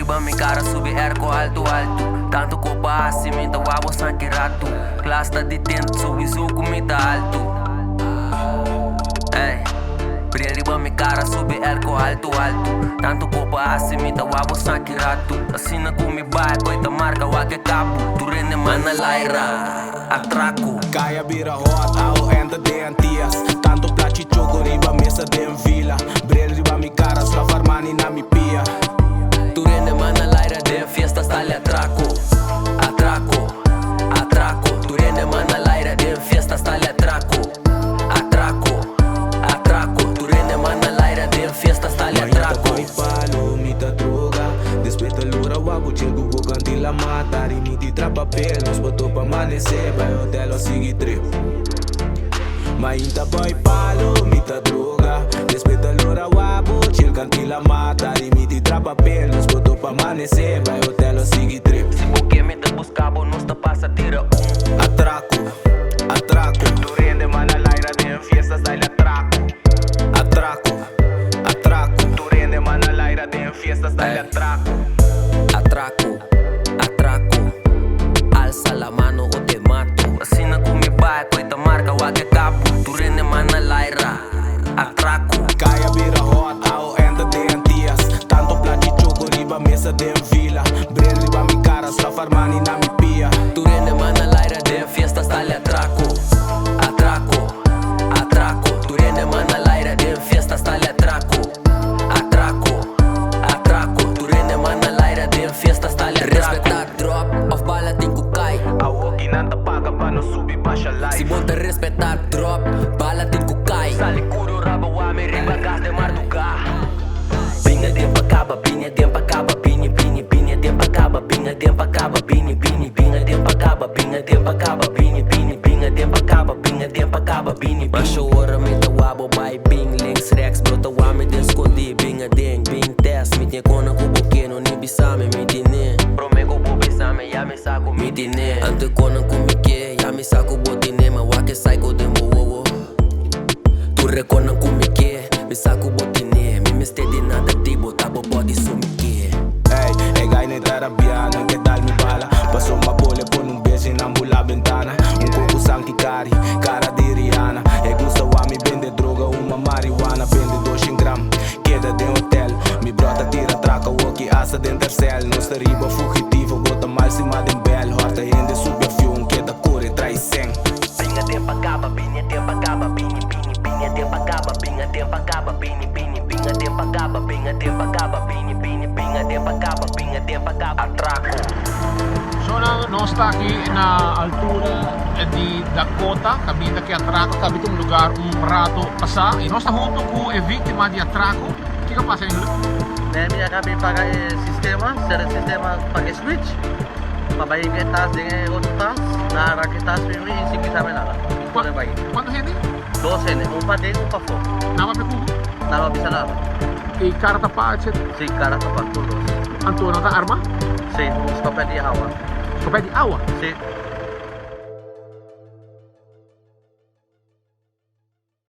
riba mi cara sube erco alto alto. Tanto copa acima então abo sangue rato. Classe tá de dentro, sou iso comida alto. Ei, brilha riba mi cara sube erco alto alto. Tanto copa acima então abo sangue rato. Assina com mi bai, coita marca wake cabo. Tu rende mana laira, atraco. Kaya bira hot, ao enda de antias. Tanto placi choco riba mesa de vila. Brilha riba mi cara, slavar mani na mi pia. Tu rende mana laira de fiesta stale atraco. Atraco, atraco. Tu rende mana laira de fiesta stale atraco. Atraco, atraco. Tu rende mana laira de fiesta stale atraco. Mai palo, mita droga. Despeita lura wabo, chego go canti la mata. Rimiti tra papel, nos botou pra amanecer. Vai hotel ou sigue trip. Mas ainda boy palo, mita droga. Despeita lura wabo, chego canti la mata. Rimiti tra papel, nos botou pra amanecer. Vai hotel ou sigue trip. Se porque me te buscabo, nos te passa tira Atraco, atraco. Tu rende mana laira de fiestas, dai atraco. Atraco, atraco. Tu rende mana laira de fiestas, dai atraco. Atraco, atraco. Alza la mano o te mato. Assina com mi bai, coita marca wake cabo. Tu rende mana laira, atraco. Kaya bira hot, ao enda de antias. Tanto placi choco riba mesa de vila. Brilha riba mi cara, slavar mani na mi pia. Tu rende mana laira de fiesta stale atraco. Atraco, atraco. Tu rende mana laira de fiesta stale atraco. Atraco, atraco. Tu rende mana laira de fiesta stale atraco. Respeitar drop of bala tem que cai. A walkie nanta paga pra não subir baixa Se live. monta respeitar drop, bala tem que cai. Sale curo raba o ame riba gas de mar do carro. Binha tempo acaba, binha tempo acaba, binha tempo acaba, binha tempo acaba, binha tempo acaba, binha tempo acaba, binha tempo acaba, binha tempo acaba, binha. Baixa o hora, meta o abo, vai bing, links, rex, brota o ame, de escondi, binha deng, bing, test, me tem cona com boqueno, nem bisame, me dine. Promego bo bisame, ya me saco, me dine. Ante cona com me que, ya me saco, botine, ma wake psycho, dembo, wo. Tu recona com me que, me saco, botine, me steady nada, tipo, tabo, body, sumi que. Ei, gai nem terapiana, que tal mi bala. Passou uma bolha, põe beijo na mula ventana. Coco sangue cari, cara de Rihanna. Gusta o me vende droga, uma marihuana. Vende 200 gram, queda de hotel. Mi brota tira traca, walkie asa de intercel. Nos riba fugitivo, bota mal cima de bel. Horta rende sube a fium, queda cura e trai sem. Binha tempo acaba, binha tempo acaba, binha tempo acaba, binha tempo acaba, binha tempo acaba, binha tempo acaba, binha tempo acaba, binha tempo acaba. Atraco. So nós está aqui na altura de Dakota, kabita que atraco, kabita um lugar prato passar. E nós estamos junto com a vítima de atraco. O que passa em Hilo? Demi kami pakai sistema, secara sistema pakai switch. Pabai ke tas dengan outro tas, na raket tas mimi isi kita menala. Boleh bagi. Quanto gente? 12 ne, umpa de umpa fo. Nama Pecugo? Nama bisa nala. E cara tapa, etc. Si cara tepat tulos. Antônio da arma? Si, skopet di hawa. Kopé de água? Si,